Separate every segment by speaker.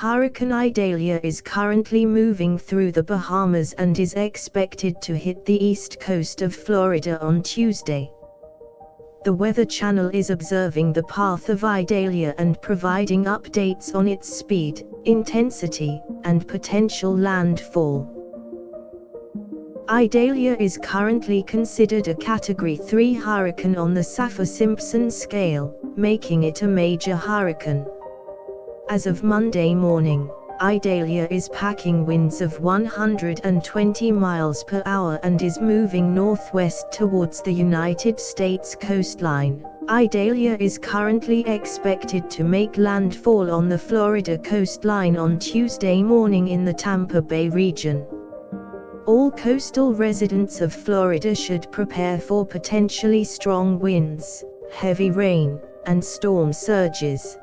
Speaker 1: Hurricane Idalia is currently moving through the Bahamas and is expected to hit the east coast of Florida on Tuesday. The Weather Channel is observing the path of Idalia and providing updates on its speed, intensity, and potential landfall. Idalia is currently considered a Category 3 hurricane on the Saffir-Simpson scale, making it a major hurricane. As of Monday morning, Idalia is packing winds of 120 miles per hour and is moving northwest towards the United States coastline. Idalia is currently expected to make landfall on the Florida coastline on Tuesday morning in the Tampa Bay region. All coastal residents of Florida should prepare for potentially strong winds, heavy rain, and storm surges.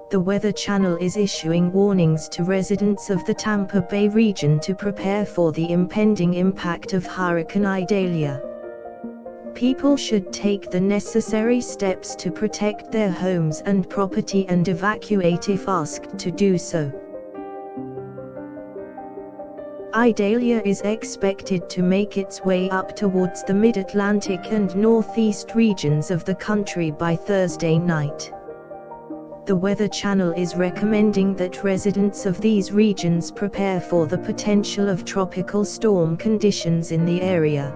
Speaker 1: The Weather Channel is issuing warnings to residents of the Tampa Bay region to prepare for the impending impact of Hurricane Idalia. People should take the necessary steps to protect their homes and property and evacuate if asked to do so. Idalia is expected to make its way up towards the mid-Atlantic and northeast regions of the country by Thursday night. The Weather Channel is recommending that residents of these regions prepare for the potential of tropical storm conditions in the area.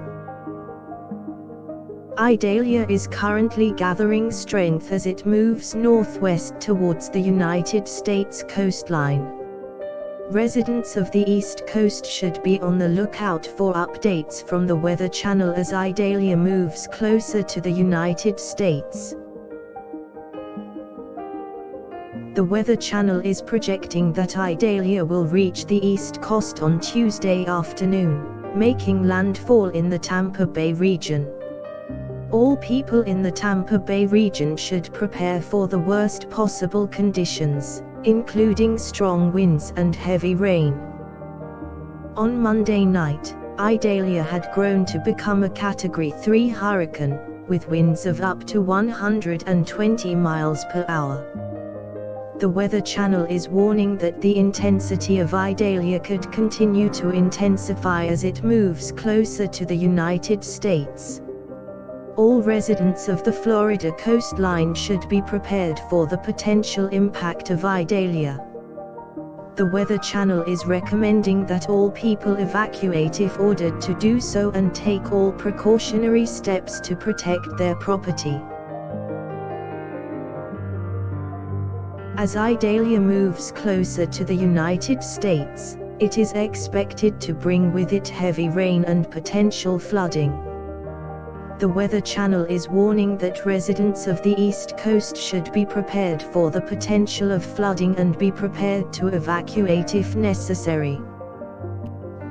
Speaker 1: Idalia is currently gathering strength as it moves northwest towards the United States coastline. Residents of the East Coast should be on the lookout for updates from the Weather Channel as Idalia moves closer to the United States. The Weather Channel is projecting that Idalia will reach the East Coast on Tuesday afternoon, making landfall in the Tampa Bay region. All people in the Tampa Bay region should prepare for the worst possible conditions, including strong winds and heavy rain. On Monday night, Idalia had grown to become a Category 3 hurricane, with winds of up to 120 miles per hour. The Weather Channel is warning that the intensity of Idalia could continue to intensify as it moves closer to the United States. All residents of the Florida coastline should be prepared for the potential impact of Idalia. The Weather Channel is recommending that all people evacuate if ordered to do so and take all precautionary steps to protect their property. As Idalia moves closer to the United States, it is expected to bring with it heavy rain and potential flooding. The Weather Channel is warning that residents of the East Coast should be prepared for the potential of flooding and be prepared to evacuate if necessary.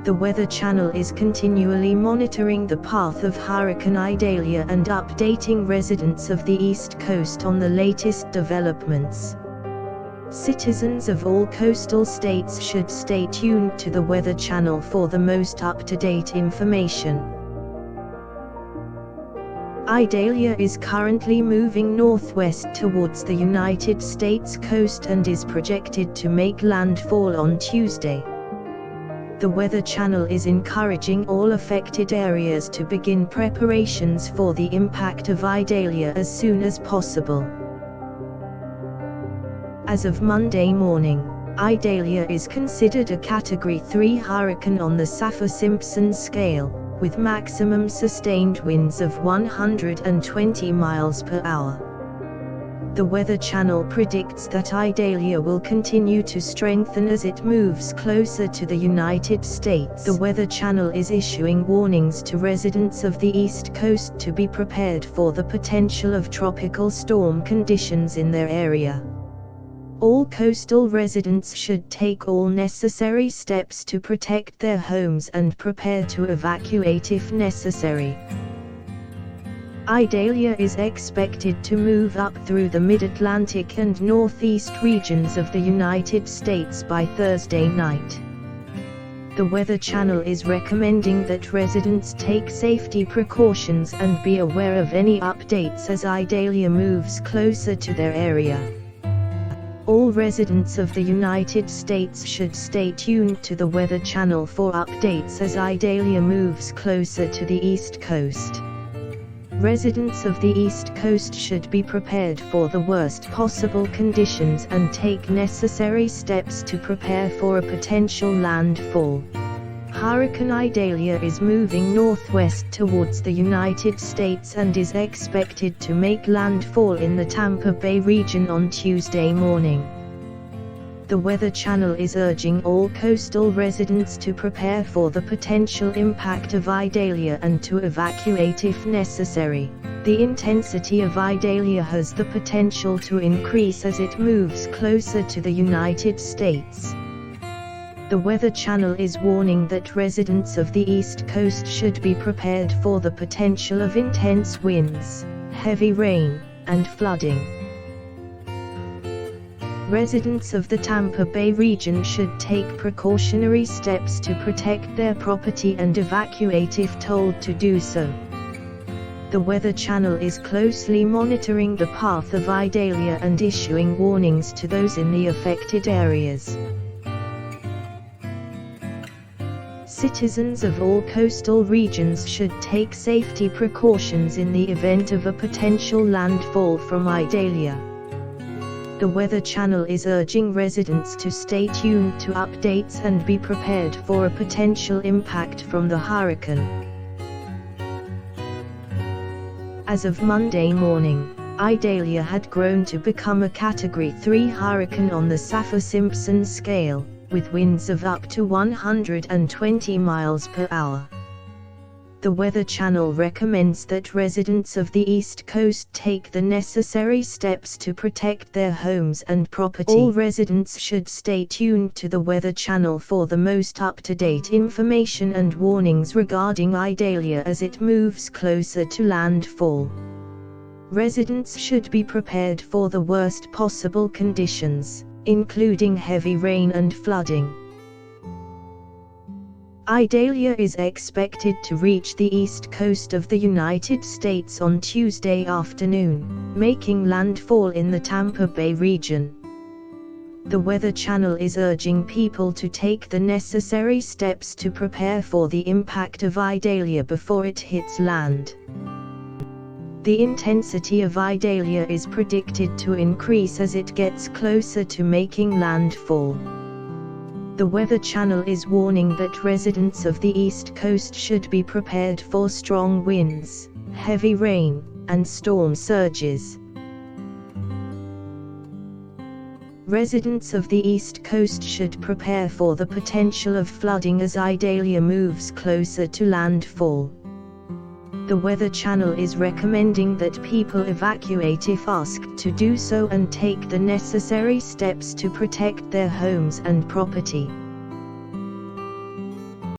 Speaker 1: The Weather Channel is continually monitoring the path of Hurricane Idalia and updating residents of the East Coast on the latest developments. Citizens of all coastal states should stay tuned to the Weather Channel for the most up-to-date information. Idalia is currently moving northwest towards the United States coast and is projected to make landfall on Tuesday. The Weather Channel is encouraging all affected areas to begin preparations for the impact of Idalia as soon as possible. As of Monday morning, Idalia is considered a Category 3 hurricane on the Saffir-Simpson scale, with maximum sustained winds of 120 miles per hour. The Weather Channel predicts that Idalia will continue to strengthen as it moves closer to the United States. The Weather Channel is issuing warnings to residents of the East Coast to be prepared for the potential of tropical storm conditions in their area. All coastal residents should take all necessary steps to protect their homes and prepare to evacuate if necessary. Idalia is expected to move up through the mid-Atlantic and northeast regions of the United States by Thursday night. The Weather Channel is recommending that residents take safety precautions and be aware of any updates as Idalia moves closer to their area. All residents of the United States should stay tuned to the Weather Channel for updates as Idalia moves closer to the East Coast. Residents of the East Coast should be prepared for the worst possible conditions and take necessary steps to prepare for a potential landfall. Hurricane Idalia is moving northwest towards the United States and is expected to make landfall in the Tampa Bay region on Tuesday morning. The Weather Channel is urging all coastal residents to prepare for the potential impact of Idalia and to evacuate if necessary. The intensity of Idalia has the potential to increase as it moves closer to the United States. The Weather Channel is warning that residents of the East Coast should be prepared for the potential of intense winds, heavy rain, and flooding. Residents of the Tampa Bay region should take precautionary steps to protect their property and evacuate if told to do so. The Weather Channel is closely monitoring the path of Idalia and issuing warnings to those in the affected areas. Citizens of all coastal regions should take safety precautions in the event of a potential landfall from Idalia. The Weather Channel is urging residents to stay tuned to updates and be prepared for a potential impact from the hurricane. As of Monday morning, Idalia had grown to become a Category 3 hurricane on the Saffir-Simpson scale, with winds of up to 120 miles per hour. The Weather Channel recommends that residents of the East Coast take the necessary steps to protect their homes and property. All residents should stay tuned to the Weather Channel for the most up-to-date information and warnings regarding Idalia as it moves closer to landfall. Residents should be prepared for the worst possible conditions, including heavy rain and flooding. Idalia is expected to reach the east coast of the United States on Tuesday afternoon, making landfall in the Tampa Bay region. The Weather Channel is urging people to take the necessary steps to prepare for the impact of Idalia before it hits land. The intensity of Idalia is predicted to increase as it gets closer to making landfall. The Weather Channel is warning that residents of the East Coast should be prepared for strong winds, heavy rain, and storm surges. Residents of the East Coast should prepare for the potential of flooding as Idalia moves closer to landfall. The Weather Channel is recommending that people evacuate if asked to do so and take the necessary steps to protect their homes and property.